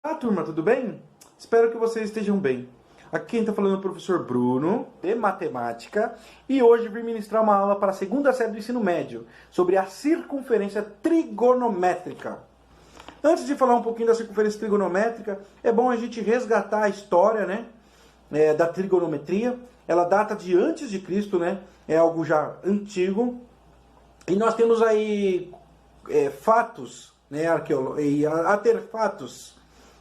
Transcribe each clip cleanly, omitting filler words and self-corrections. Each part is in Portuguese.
Olá, turma, tudo bem? Espero que vocês estejam bem. Aqui quem está falando é o professor Bruno, de matemática, e hoje vim ministrar uma aula para a segunda série do ensino médio, sobre a circunferência trigonométrica. Antes de falar um pouquinho da circunferência trigonométrica, é bom a gente resgatar a história, né, da trigonometria. Ela data de antes de Cristo, né, é algo já antigo. E nós temos aí fatos, né, artefatos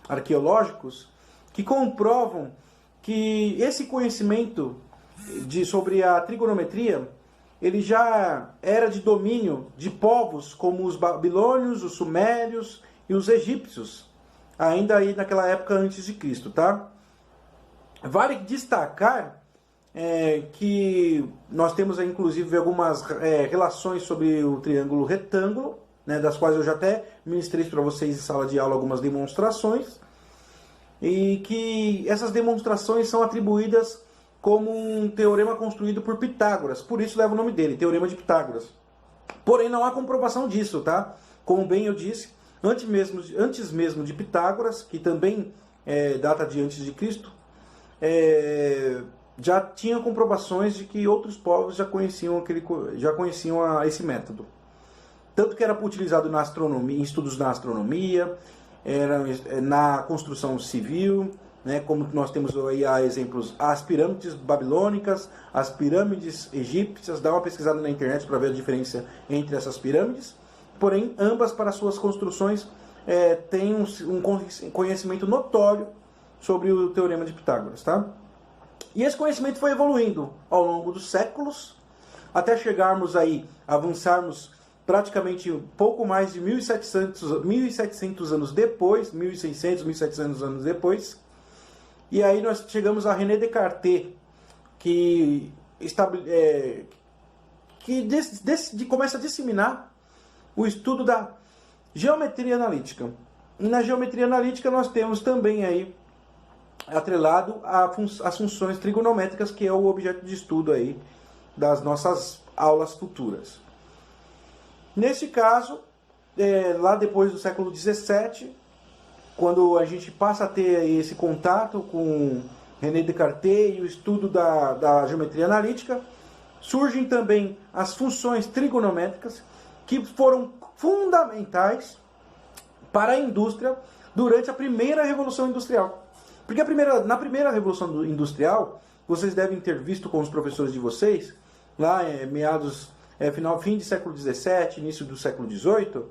arqueológicos que comprovam que esse conhecimento sobre a trigonometria ele já era de domínio de povos como os babilônios, os sumérios e os egípcios, ainda aí naquela época antes de Cristo, tá? Vale destacar que nós temos aí, inclusive algumas relações sobre o triângulo retângulo, né, das quais eu já até ministrei para vocês em sala de aula algumas demonstrações, e que essas demonstrações são atribuídas como um teorema construído por Pitágoras, por isso leva o nome dele, Teorema de Pitágoras. Porém, não há comprovação disso, tá? Como bem eu disse, antes mesmo de Pitágoras, que também data de antes de Cristo, já tinha comprovações de que outros povos já conheciam esse método. Tanto que era utilizado na astronomia, em estudos na astronomia, na construção civil, né, como nós temos aí exemplos, as pirâmides babilônicas, as pirâmides egípcias. Dá uma pesquisada na internet para ver a diferença entre essas pirâmides. Porém, ambas, para suas construções, têm um conhecimento notório sobre o Teorema de Pitágoras. Tá? E esse conhecimento foi evoluindo ao longo dos séculos, até chegarmos aí, avançarmos praticamente pouco mais de 1.700 anos depois, 1.600, 1.700 anos depois. E aí nós chegamos a René Descartes, que começa a disseminar o estudo da geometria analítica. E na geometria analítica nós temos também aí atrelado as funções trigonométricas, que é o objeto de estudo aí das nossas aulas futuras. Nesse caso, lá depois do século XVII, quando a gente passa a ter esse contato com René Descartes e o estudo da geometria analítica, surgem também as funções trigonométricas, que foram fundamentais para a indústria durante a primeira Revolução Industrial. Porque na primeira Revolução Industrial, vocês devem ter visto com os professores de vocês, lá fim do século XVII, início do século XVIII,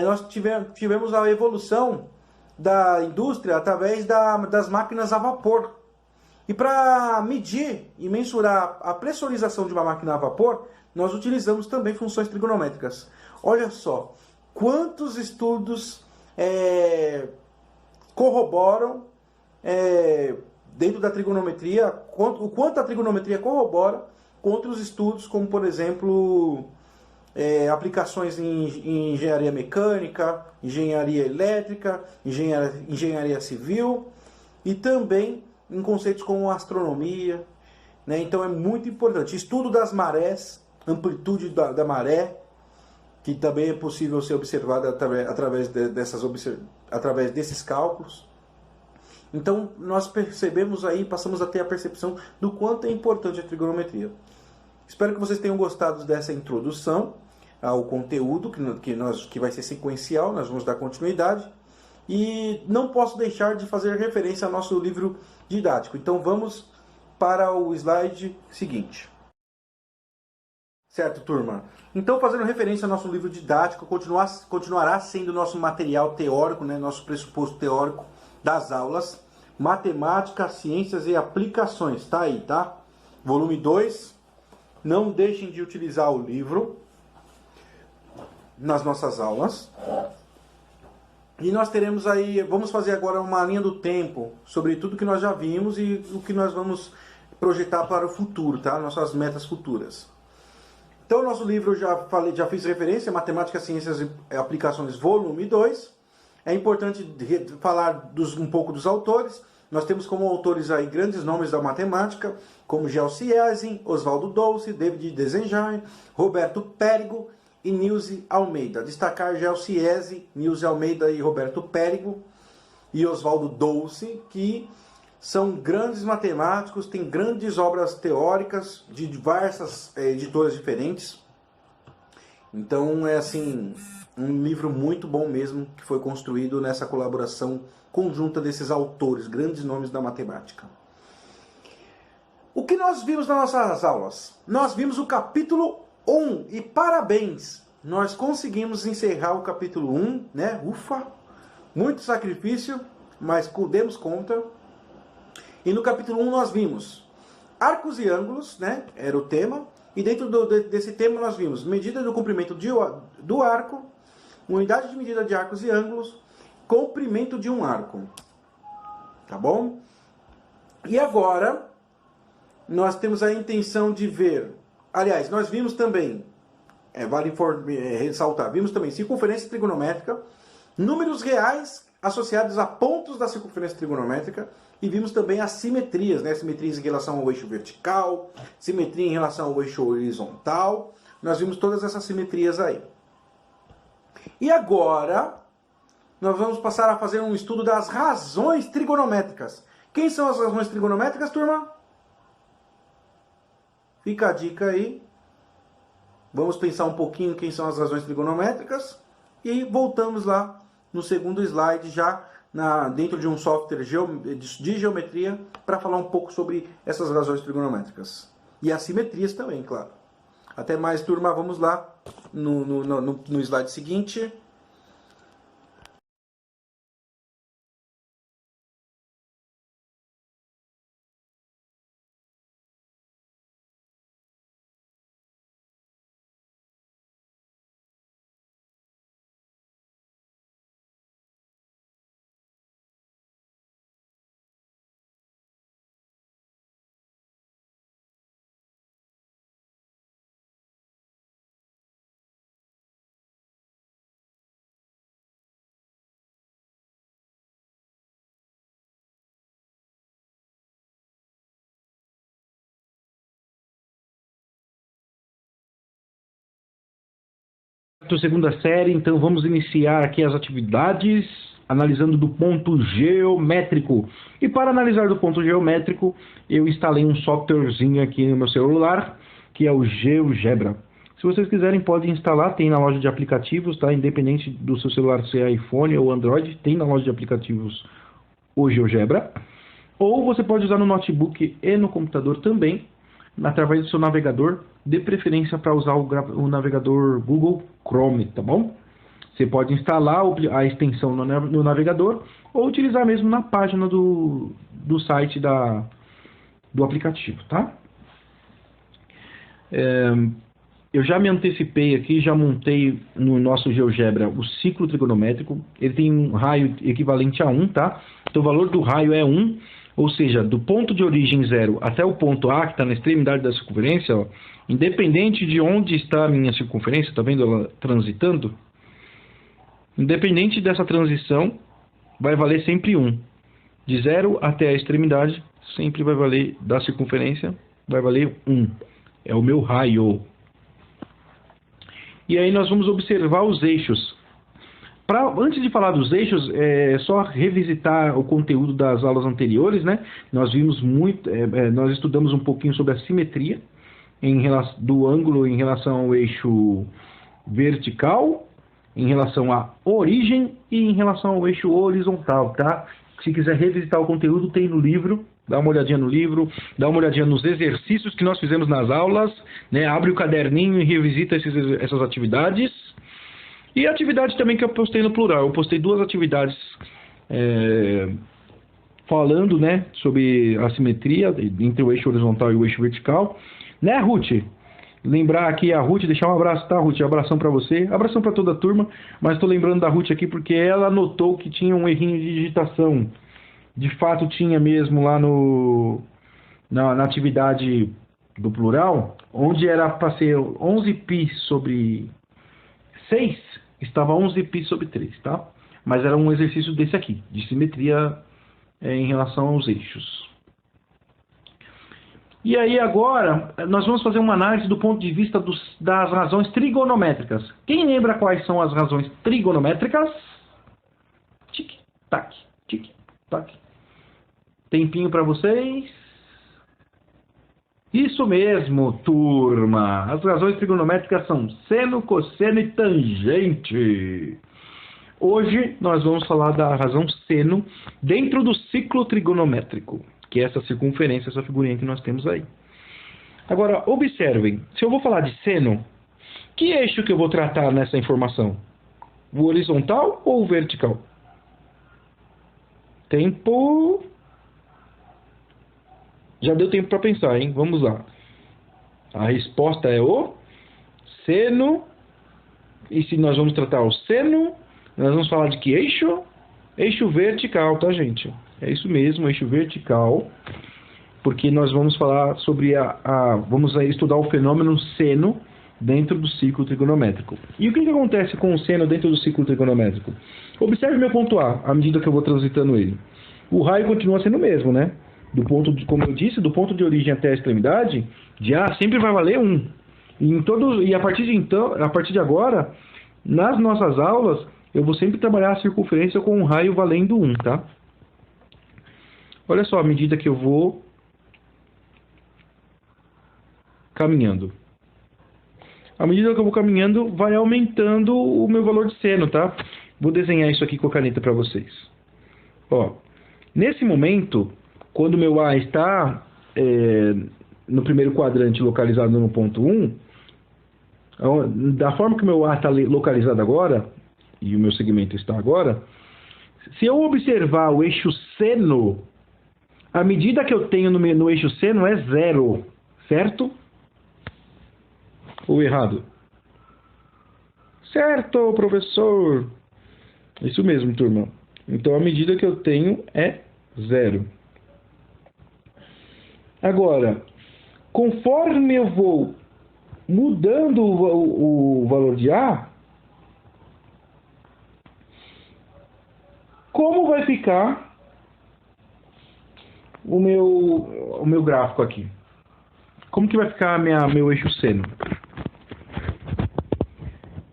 nós tivemos a evolução da indústria através das máquinas a vapor. E para medir e mensurar a pressurização de uma máquina a vapor, nós utilizamos também funções trigonométricas. Olha só, quantos estudos corroboram dentro da trigonometria, o quanto a trigonometria corrobora contra os estudos como, por exemplo, aplicações em engenharia mecânica, engenharia elétrica, engenharia civil e também em conceitos como astronomia. Né? Então é muito importante. Estudo das marés, amplitude da maré, que também é possível ser observada através desses cálculos. Então nós percebemos aí, passamos a ter a percepção do quanto é importante a trigonometria. Espero que vocês tenham gostado dessa introdução ao conteúdo, que vai ser sequencial, nós vamos dar continuidade. E não posso deixar de fazer referência ao nosso livro didático. Então vamos para o slide seguinte. Certo, turma? Então, fazendo referência ao nosso livro didático, continuará sendo nosso material teórico, né, nosso pressuposto teórico das aulas, Matemática, Ciências e Aplicações. Tá aí, tá? Volume 2. Não deixem de utilizar o livro nas nossas aulas. E nós teremos aí, vamos fazer agora uma linha do tempo sobre tudo que nós já vimos e o que nós vamos projetar para o futuro, tá? Nossas metas futuras. Então, nosso livro, eu já fiz referência, Matemática, Ciências e Aplicações, volume 2. É importante falar um pouco dos autores. Nós temos como autores aí grandes nomes da matemática, como Gelsiesen, Oswaldo Dolce, David Desengin, Roberto Périgo e Nilce Almeida. Destacar Gelsiesen, Nilce Almeida e Roberto Périgo, e Oswaldo Dolce, que são grandes matemáticos, têm grandes obras teóricas de diversas editoras diferentes. Então é assim, um livro muito bom mesmo, que foi construído nessa colaboração conjunta desses autores, grandes nomes da matemática. O que nós vimos nas nossas aulas? Nós vimos o capítulo 1 e parabéns! Nós conseguimos encerrar o capítulo 1, né? Ufa! Muito sacrifício, mas demos conta. E no capítulo 1 nós vimos arcos e ângulos, né? Era o tema. E dentro desse tema nós vimos medida do comprimento do arco, unidade de medida de arcos e ângulos, comprimento de um arco. Tá bom? E agora nós temos a intenção de ver... Aliás, nós vimos também, vale ressaltar, vimos também circunferência trigonométrica, números reais associados a pontos da circunferência trigonométrica, e vimos também as simetrias, né? Simetrias em relação ao eixo vertical, simetria em relação ao eixo horizontal. Nós vimos todas essas simetrias aí. E agora, nós vamos passar a fazer um estudo das razões trigonométricas. Quem são as razões trigonométricas, turma? Fica a dica aí. Vamos pensar um pouquinho quem são as razões trigonométricas. E voltamos lá no segundo slide, já dentro de um software de geometria, para falar um pouco sobre essas razões trigonométricas. E as simetrias também, claro. Até mais, turma. Vamos lá no slide seguinte. Segunda série, então vamos iniciar aqui as atividades analisando do ponto geométrico. E para analisar do ponto geométrico, eu instalei um softwarezinho aqui no meu celular, que é o GeoGebra. Se vocês quiserem, podem instalar, tem na loja de aplicativos, tá? Independente do seu celular ser iPhone ou Android, tem na loja de aplicativos o GeoGebra. Ou você pode usar no notebook e no computador também, através do seu navegador, de preferência para usar o navegador Google Chrome, tá bom? Você pode instalar a extensão no navegador ou utilizar mesmo na página do site do aplicativo, tá? Eu já me antecipei aqui, já montei no nosso GeoGebra o ciclo trigonométrico. Ele tem um raio equivalente a 1, tá? Então o valor do raio é 1, ou seja, do ponto de origem 0 até o ponto A, que está na extremidade da circunferência, ó, independente de onde está a minha circunferência, tá vendo ela transitando? Independente dessa transição, vai valer sempre 1. De 0 até a extremidade, sempre vai valer, da circunferência, vai valer 1. É o meu raio. E aí nós vamos observar os eixos. Antes de falar dos eixos, é só revisitar o conteúdo das aulas anteriores, né? Nós vimos nós estudamos um pouquinho sobre a simetria do ângulo em relação ao eixo vertical, em relação à origem e em relação ao eixo horizontal, tá? Se quiser revisitar o conteúdo, tem no livro. Dá uma olhadinha no livro, dá uma olhadinha nos exercícios que nós fizemos nas aulas, né? Abre o caderninho e revisita essas atividades. E a atividade também que eu postei no plural. Eu postei 2 atividades falando, né, sobre a simetria entre o eixo horizontal e o eixo vertical. Né, Ruth? Lembrar aqui a Ruth, deixar um abraço, tá, Ruth? Abração para você, abração para toda a turma, mas estou lembrando da Ruth aqui porque ela notou que tinha um errinho de digitação. De fato tinha mesmo lá na atividade do plural, onde era para ser 11π sobre 6, estava 11π sobre 3, tá? Mas era um exercício desse aqui, de simetria em relação aos eixos. E aí agora, nós vamos fazer uma análise do ponto de vista das razões trigonométricas. Quem lembra quais são as razões trigonométricas? Tic-tac, tic-tac. Tá? Tempinho para vocês. Isso mesmo, turma. As razões trigonométricas são seno, cosseno e tangente. Hoje nós vamos falar da razão seno dentro do ciclo trigonométrico, que é essa circunferência, essa figurinha que nós temos aí. Agora, observem, se eu vou falar de seno, que eixo que eu vou tratar nessa informação? O horizontal ou o vertical? Tempo... Já deu tempo para pensar, hein? Vamos lá. A resposta é o seno. E se nós vamos tratar o seno, nós vamos falar de que eixo? Eixo vertical, tá, gente? É isso mesmo, eixo vertical. Porque nós vamos falar sobre vamos estudar o fenômeno seno dentro do ciclo trigonométrico. E o que acontece com o seno dentro do ciclo trigonométrico? Observe meu ponto A, à medida que eu vou transitando ele. O raio continua sendo o mesmo, né? Como eu disse, do ponto de origem até a extremidade, de A sempre vai valer 1. E a partir de agora, nas nossas aulas, eu vou sempre trabalhar a circunferência com um raio valendo 1, tá? Olha só, à medida que eu vou caminhando. À medida que eu vou caminhando, vai aumentando o meu valor de seno, tá? Vou desenhar isso aqui com a caneta para vocês. Ó, nesse momento... Quando o meu A está no primeiro quadrante localizado no ponto 1, da forma que o meu A está localizado agora, e o meu segmento está agora, se eu observar o eixo seno, a medida que eu tenho no eixo seno é 0, certo? Ou errado? Certo, professor! Isso mesmo, turma. Então a medida que eu tenho é 0. Agora, conforme eu vou mudando o valor de A, como vai ficar o meu gráfico aqui? Como que vai ficar meu eixo seno?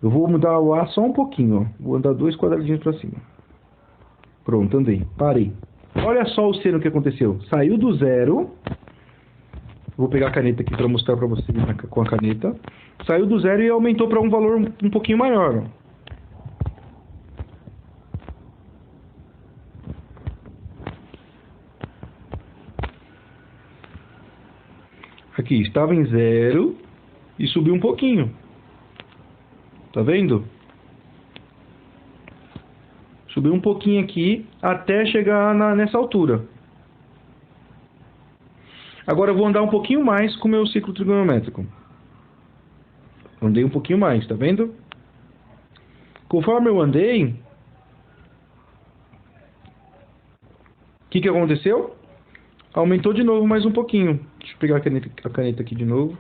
Eu vou mudar o A só um pouquinho, ó. Vou andar 2 quadradinhos para cima. Pronto, andei. Parei. Olha só o seno que aconteceu. Saiu do 0... Vou pegar a caneta aqui para mostrar para vocês com a caneta. Saiu do 0 e aumentou para um valor um pouquinho maior. Aqui, estava em 0 e subiu um pouquinho. Tá vendo? Subiu um pouquinho aqui até chegar nessa altura. Agora eu vou andar um pouquinho mais com o meu ciclo trigonométrico. Andei um pouquinho mais, tá vendo? Conforme eu andei, o que aconteceu? Aumentou de novo mais um pouquinho. Deixa eu pegar a caneta aqui de novo.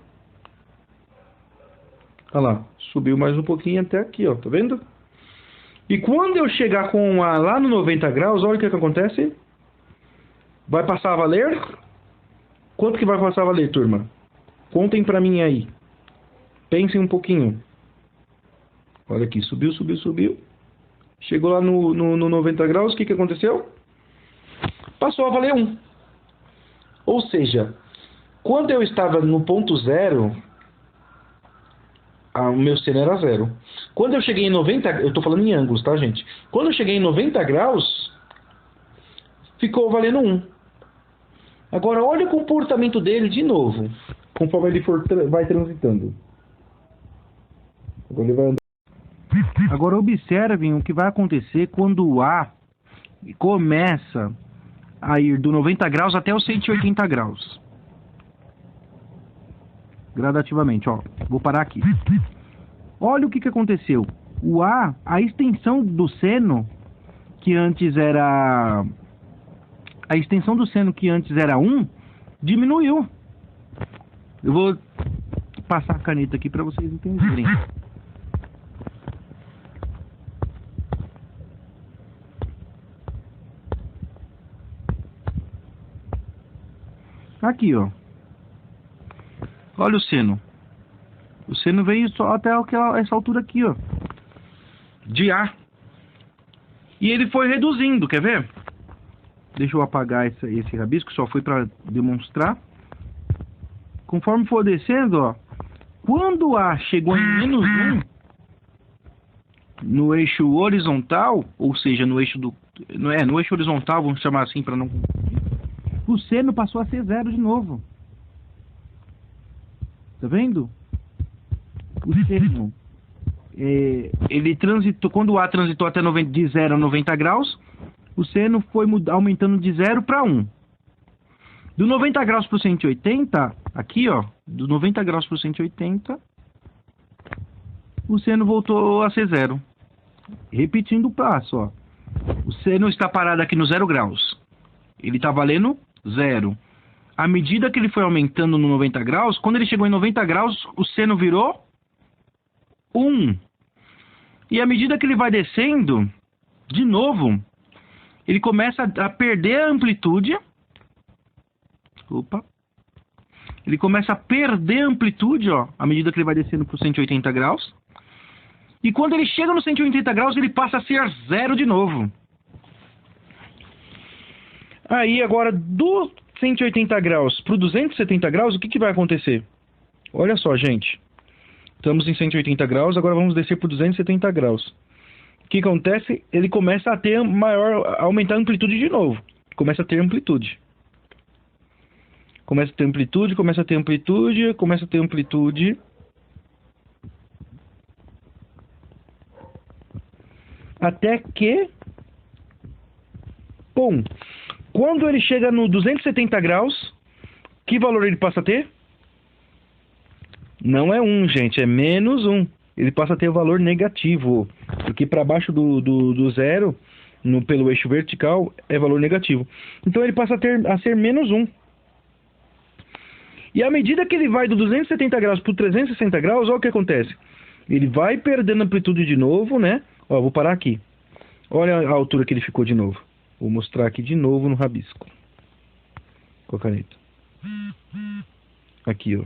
Olha lá, subiu mais um pouquinho até aqui, ó, tá vendo? E quando eu chegar com lá no 90 graus, olha o que acontece. Vai passar a valer... Quanto que vai passar a valer, turma? Contem pra mim aí. Pensem um pouquinho. Olha aqui, subiu, subiu, subiu. Chegou lá no 90 graus, o que aconteceu? Passou a valer 1. Ou seja, quando eu estava no ponto 0, o meu seno era 0. Quando eu cheguei em 90... Eu estou falando em ângulos, tá, gente? Quando eu cheguei em 90 graus, ficou valendo 1. Agora, olha o comportamento dele de novo, conforme ele vai transitando. Agora ele vai andar. Agora, observem o que vai acontecer quando o A começa a ir do 90 graus até os 180 graus. Gradativamente, ó. Vou parar aqui. Olha o que aconteceu. O A, a extensão do seno, que antes era... A extensão do seno que antes era 1, diminuiu. Eu vou passar a caneta aqui para vocês entenderem. Aqui, ó. Olha o seno. O seno veio só até essa altura aqui, ó. De A. E ele foi reduzindo, quer ver? Deixa eu apagar esse rabisco, só foi para demonstrar. Conforme for descendo, ó, quando A chegou em menos 1, no eixo horizontal, ou seja, no eixo no eixo horizontal, vamos chamar assim para não confundir, o seno passou a ser 0 de novo. Tá vendo? O seno, ele transitou, quando o A transitou até de 0 a 90 graus, o seno foi aumentando de 0 para 1. Do 90 graus para o 180, aqui ó, do 90 graus para o 180, o seno voltou a ser 0. Repetindo o passo, ó. O seno está parado aqui no 0 graus. Ele está valendo 0. À medida que ele foi aumentando no 90 graus, quando ele chegou em 90 graus, o seno virou 1. E à medida que ele vai descendo, de novo, ele começa a perder a amplitude. Ele começa a perder a amplitude, ó, à medida que ele vai descendo para os 180 graus. E quando ele chega nos 180 graus, ele passa a ser 0 de novo. Aí, agora, do 180 graus para o 270 graus, o que vai acontecer? Olha só, gente. Estamos em 180 graus, agora vamos descer para o 270 graus. O que acontece? Ele começa a ter aumentar a amplitude de novo. Começa a ter amplitude. Começa a ter amplitude, começa a ter amplitude, começa a ter amplitude. Até que... Bom, quando ele chega no 270 graus, que valor ele passa a ter? Não é 1, gente, é menos 1. Ele passa a ter o valor negativo, porque para baixo do 0, pelo eixo vertical, é valor negativo. Então ele passa a ser menos 1. E à medida que ele vai do 270 graus para o 360 graus, olha o que acontece. Ele vai perdendo amplitude de novo, né? Ó, vou parar aqui. Olha a altura que ele ficou de novo. Vou mostrar aqui de novo no rabisco. Com a caneta. Aqui, ó.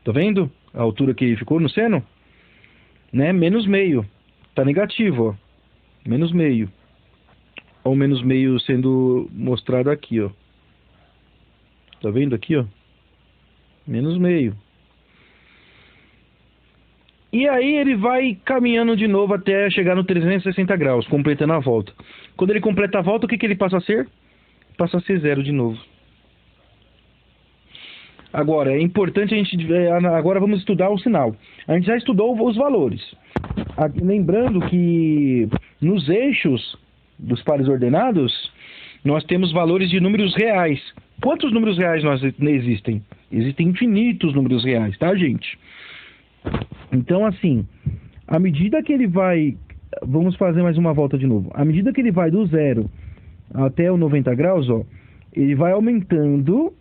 Tá vendo a altura que ele ficou no seno? Né? Menos meio. Tá negativo, ó. Menos meio. Ó, o menos meio sendo mostrado aqui, ó. Tá vendo aqui, ó? Menos meio. E aí ele vai caminhando de novo até chegar no 360 graus, completando a volta. Quando ele completa a volta, o que ele passa a ser? Passa a ser 0 de novo. Agora, é importante a gente... Agora vamos estudar o sinal. A gente já estudou os valores. Lembrando que nos eixos dos pares ordenados, nós temos valores de números reais. Quantos números reais existem? Existem infinitos números reais, tá, gente? Então, assim, à medida que ele vai... Vamos fazer mais uma volta de novo. À medida que ele vai do 0 até o 90 graus, ó, ele vai aumentando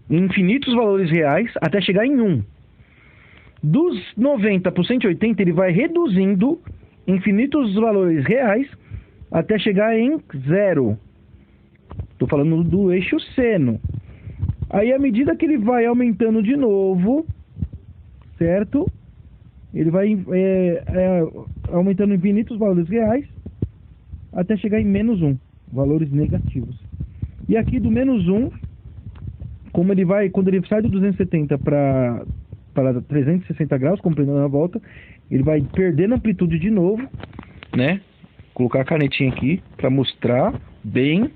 infinitos valores reais até chegar em 1. Dos 90 para o 180, ele vai reduzindo infinitos valores reais até chegar em 0. Estou falando do eixo seno. Aí, à medida que ele vai aumentando de novo, certo? Ele vai aumentando infinitos valores reais até chegar em menos 1, valores negativos. E aqui do menos 1, quando ele sai do 270 para 360 graus, completando a volta, ele vai perdendo amplitude de novo, né? Vou colocar a canetinha aqui para mostrar bem,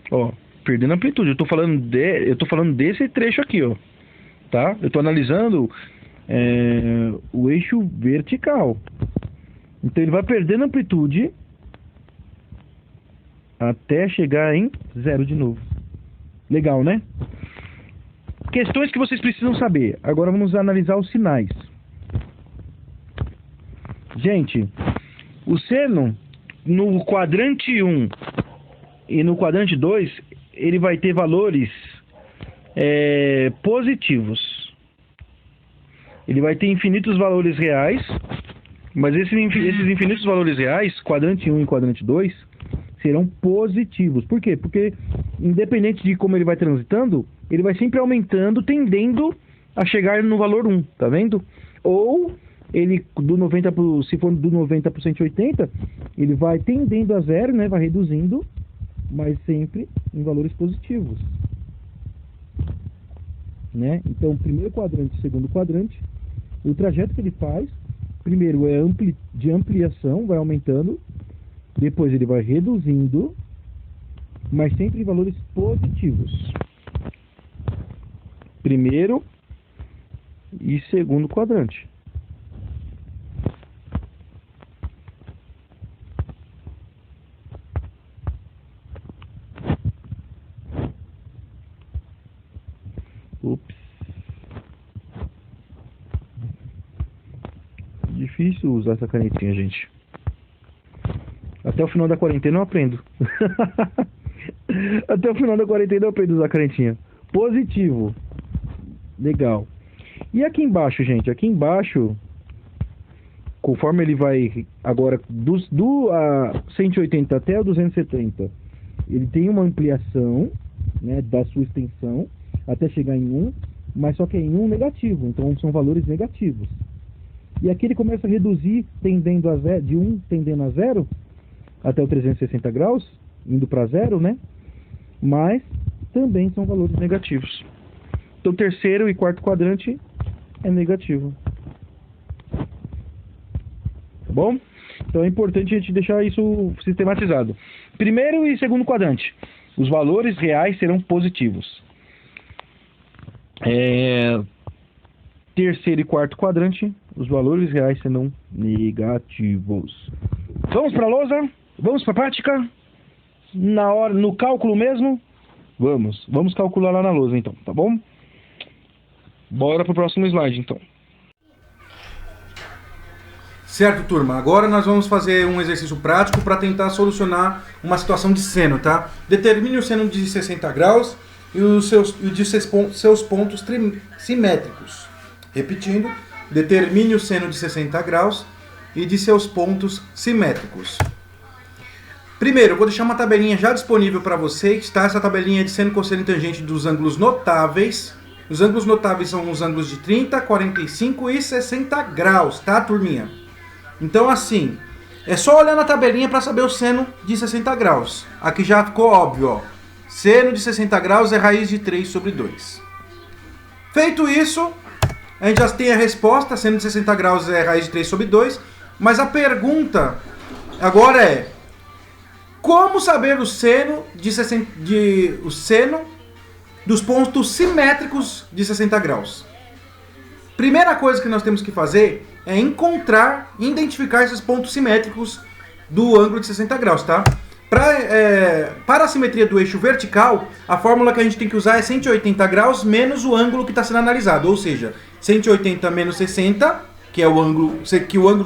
ó, perdendo amplitude. Eu tô falando desse trecho aqui, ó, tá? Eu tô analisando o eixo vertical. Então ele vai perdendo amplitude até chegar em 0 de novo. Legal, né? Questões que vocês precisam saber. Agora vamos analisar os sinais. Gente, o seno no quadrante 1 e no quadrante 2, ele vai ter valores positivos. Ele vai ter infinitos valores reais, mas esses infinitos valores reais, quadrante 1 e quadrante 2, serão positivos. Por quê? Porque, independente de como ele vai transitando, ele vai sempre aumentando, tendendo a chegar no valor 1, tá vendo? Ou ele se for do 90 para 180, ele vai tendendo a zero, né? Vai reduzindo, mas sempre em valores positivos, né? Então, primeiro quadrante, segundo quadrante, o trajeto que ele faz, primeiro é de ampliação, vai aumentando, depois ele vai reduzindo, mas sempre em valores positivos. Primeiro e segundo quadrante. Ups. Difícil usar essa canetinha, gente. Até o final da quarentena eu aprendo. Até o final da quarentena eu aprendo a usar a canetinha. Positivo. Legal. E aqui embaixo, gente? Aqui embaixo, conforme ele vai agora do 180 até o 270, ele tem uma ampliação, né, da sua extensão até chegar em 1, mas só que é em 1 negativo, então são valores negativos. E aqui ele começa a reduzir tendendo a zero, de 1 tendendo a 0 até o 360 graus, indo para 0, né? Mas também são valores negativos. Então terceiro e quarto quadrante é negativo. Tá bom? Então é importante a gente deixar isso sistematizado. Primeiro e segundo quadrante, os valores reais serão positivos. Terceiro e quarto quadrante, os valores reais serão negativos. Vamos para a lousa? Vamos para a prática? No cálculo mesmo? Vamos calcular lá na lousa então, tá bom? Bora pro próximo slide então. Certo, turma. Agora nós vamos fazer um exercício prático para tentar solucionar uma situação de seno, tá? Determine o seno de 60 graus e os seus pontos simétricos. Repetindo, determine o seno de 60 graus e de seus pontos simétricos. Primeiro, eu vou deixar uma tabelinha já disponível para vocês, tá? Essa tabelinha é de seno, cosseno e tangente dos ângulos notáveis. Os ângulos notáveis são os ângulos de 30, 45 e 60 graus, tá, turminha? Então, assim, é só olhar na tabelinha para saber o seno de 60 graus. Aqui já ficou óbvio, ó. Seno de 60 graus é raiz de 3 sobre 2. Feito isso, a gente já tem a resposta. Seno de 60 graus é raiz de 3 sobre 2. Mas a pergunta agora é: como saber o seno o seno dos pontos simétricos de 60 graus? Primeira coisa que nós temos que fazer é identificar esses pontos simétricos do ângulo de 60 graus, tá? Para a simetria do eixo vertical, a fórmula que a gente tem que usar é 180 graus menos o ângulo que está sendo analisado, ou seja, 180 menos 60, que é o ângulo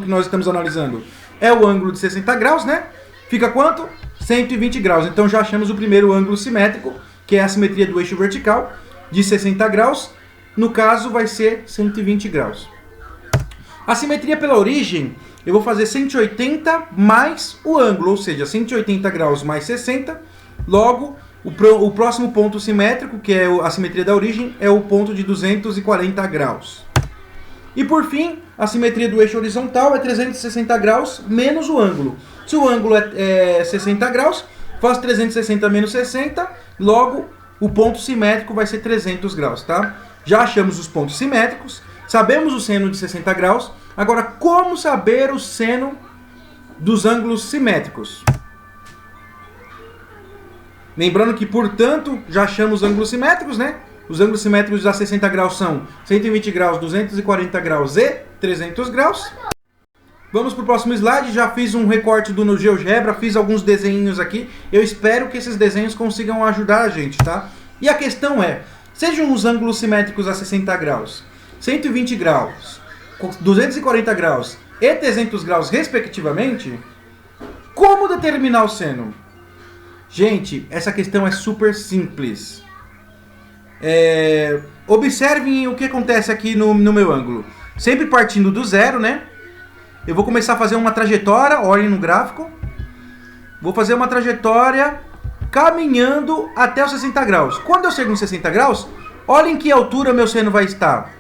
que nós estamos analisando, é o ângulo de 60 graus, né? Fica quanto? 120 graus. Então já achamos o primeiro ângulo simétrico, que é a simetria do eixo vertical, de 60 graus. No caso, vai ser 120 graus. A simetria pela origem, eu vou fazer 180 mais o ângulo, ou seja, 180 graus mais 60. Logo, o próximo ponto simétrico, que é a simetria da origem, é o ponto de 240 graus. E por fim, a simetria do eixo horizontal é 360 graus menos o ângulo. Se o ângulo é 60 graus, faz 360 menos 60, logo o ponto simétrico vai ser 300 graus, tá? Já achamos os pontos simétricos, sabemos o seno de 60 graus, agora como saber o seno dos ângulos simétricos? Lembrando que, portanto, já achamos os ângulos simétricos, né? Os ângulos simétricos a 60 graus são 120 graus, 240 graus e 300 graus. Vamos para o próximo slide. Já fiz um recorte do GeoGebra, fiz alguns desenhos aqui. Eu espero que esses desenhos consigam ajudar a gente, tá? E a questão é, sejam os ângulos simétricos a 60 graus, 120 graus, 240 graus e 300 graus, respectivamente, como determinar o seno? Gente, essa questão é super simples. Observem o que acontece aqui no meu ângulo. Sempre partindo do zero, né? Eu vou começar a fazer uma trajetória, olhem no gráfico. Vou fazer uma trajetória caminhando até os 60 graus. Quando eu chego nos 60 graus, olhem que altura meu seno vai estar.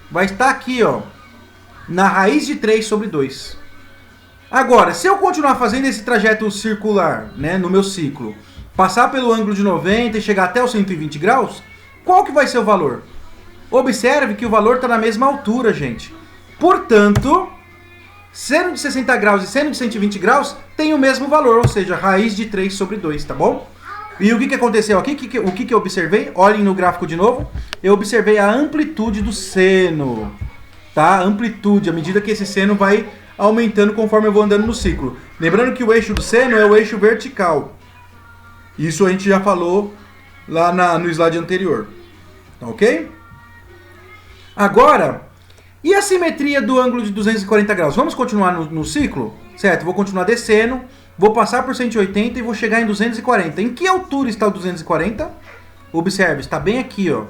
Vai estar aqui, ó. na raiz de 3 sobre 2. Agora, se eu continuar fazendo esse trajeto circular, né, no meu ciclo, passar pelo ângulo de 90 e chegar até os 120 graus, qual que vai ser o valor? Observe que o valor está na mesma altura, gente. Portanto, seno de 60 graus e seno de 120 graus tem o mesmo valor, ou seja, raiz de 3 sobre 2, tá bom? E o que aconteceu aqui? O que eu observei? Olhem no gráfico de novo. Eu observei a amplitude do seno, tá? A amplitude, à medida que esse seno vai aumentando conforme eu vou andando no ciclo. Lembrando que o eixo do seno é o eixo vertical. Isso a gente já falou lá no slide anterior. Tá ok? Agora, e a simetria do ângulo de 240 graus? Vamos continuar no ciclo? Certo, vou continuar descendo, vou passar por 180 e vou chegar em 240. Em que altura está o 240? Observe, está bem aqui, ó.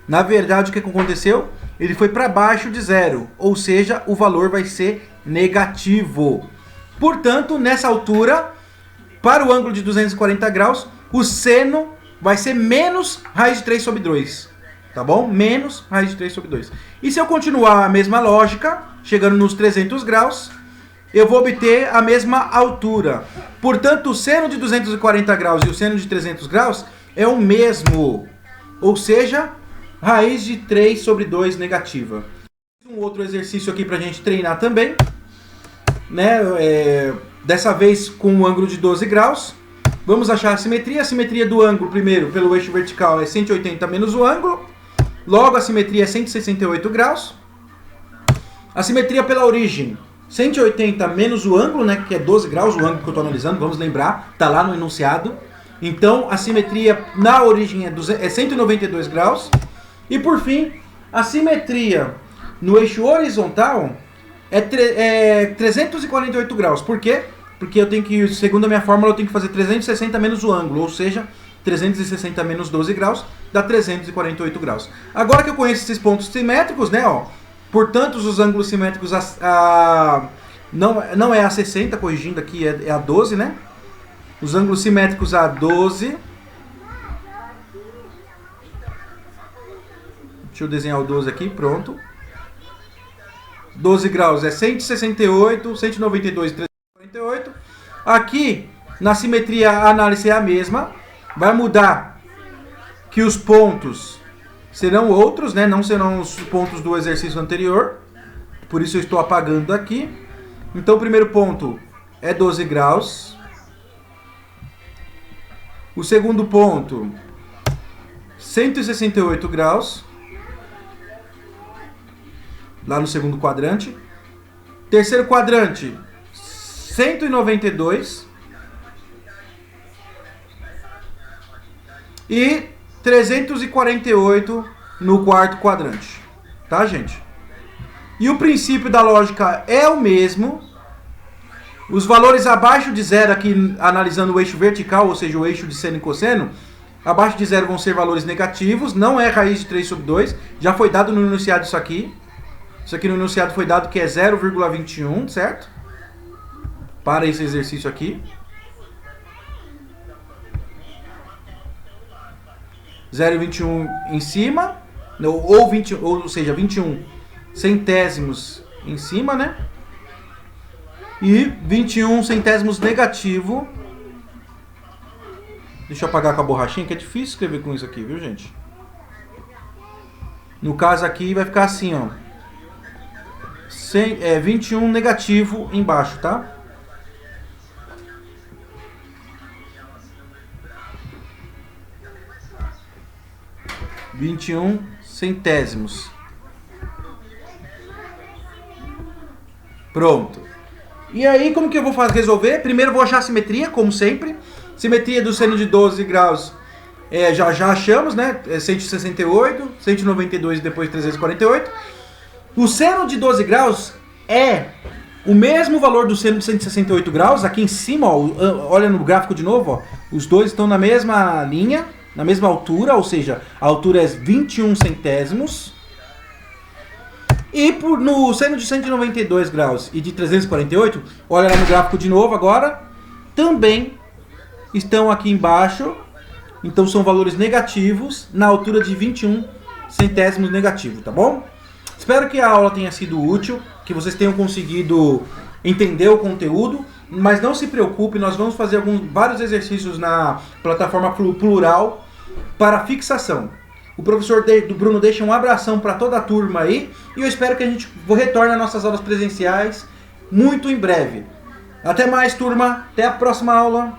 Na verdade, o que aconteceu? Ele foi para baixo de zero, ou seja, o valor vai ser negativo. Portanto, nessa altura, para o ângulo de 240 graus, o seno vai ser menos raiz de 3 sobre 2. Tá bom? Menos raiz de 3 sobre 2. E se eu continuar a mesma lógica, chegando nos 300 graus, eu vou obter a mesma altura. Portanto, o seno de 240 graus e o seno de 300 graus é o mesmo. Ou seja, raiz de 3 sobre 2 negativa. Um outro exercício aqui para a gente treinar também, né? Dessa vez com um ângulo de 12 graus. Vamos achar a simetria. A simetria do ângulo, primeiro, pelo eixo vertical, é 180 menos o ângulo. Logo, a simetria é 168 graus. A simetria pela origem, 180 menos o ângulo, né, que é 12 graus, o ângulo que eu estou analisando, vamos lembrar, está lá no enunciado. Então, a simetria na origem é 192 graus. E, por fim, a simetria no eixo horizontal é 348 graus. Por quê? Porque eu tenho que, segundo a minha fórmula, eu tenho que fazer 360 menos o ângulo, ou seja, 360 menos 12 graus dá 348 graus. Agora que eu conheço esses pontos simétricos, né, ó, portanto, os ângulos simétricos não é a 60, corrigindo aqui, é a 12, né? Os ângulos simétricos a 12. Deixa eu desenhar o 12 aqui, pronto. 12 graus é 168, 192, 348. Aqui, na simetria, a análise é a mesma. Vai mudar que os pontos serão outros, né? Não serão os pontos do exercício anterior. Por isso eu estou apagando aqui. Então o primeiro ponto é 12 graus. O segundo ponto, 168 graus. Lá no segundo quadrante. Terceiro quadrante, 192. E 348 no quarto quadrante. Tá, gente? E o princípio da lógica é o mesmo. Os valores abaixo de zero aqui, analisando o eixo vertical, ou seja, o eixo de seno e cosseno, abaixo de zero vão ser valores negativos. Não é raiz de 3 sobre 2. Já foi dado no enunciado isso aqui. Isso aqui no enunciado foi dado que é 0,21, certo? Para esse exercício aqui. 0,21 em cima, ou seja, 21 centésimos em cima, né? E 21 centésimos negativo. Deixa eu apagar com a borrachinha, que é difícil escrever com isso aqui, viu, gente? No caso aqui vai ficar assim, ó. 21 negativo embaixo, tá? centésimos. Pronto. E aí, como que eu vou resolver? Primeiro eu vou achar a simetria, como sempre. Simetria do seno de 12 graus já achamos, né? 168, 192 e depois 348. O seno de 12 graus é o mesmo valor do seno de 168 graus. Aqui em cima, ó, olha no gráfico de novo, ó, os dois estão na mesma linha, na mesma altura, ou seja, a altura é 21 centésimos. E no seno de 192 graus e de 348, olha lá no gráfico de novo agora, também estão aqui embaixo. Então são valores negativos na altura de 21 centésimos negativo, tá bom? Espero que a aula tenha sido útil. que vocês tenham conseguido entender o conteúdo, mas não se preocupe, nós vamos fazer vários exercícios na plataforma Plural para fixação. O professor do Bruno deixa um abração para toda a turma aí e eu espero que a gente retorne às nossas aulas presenciais muito em breve. Até mais, turma. Até a próxima aula.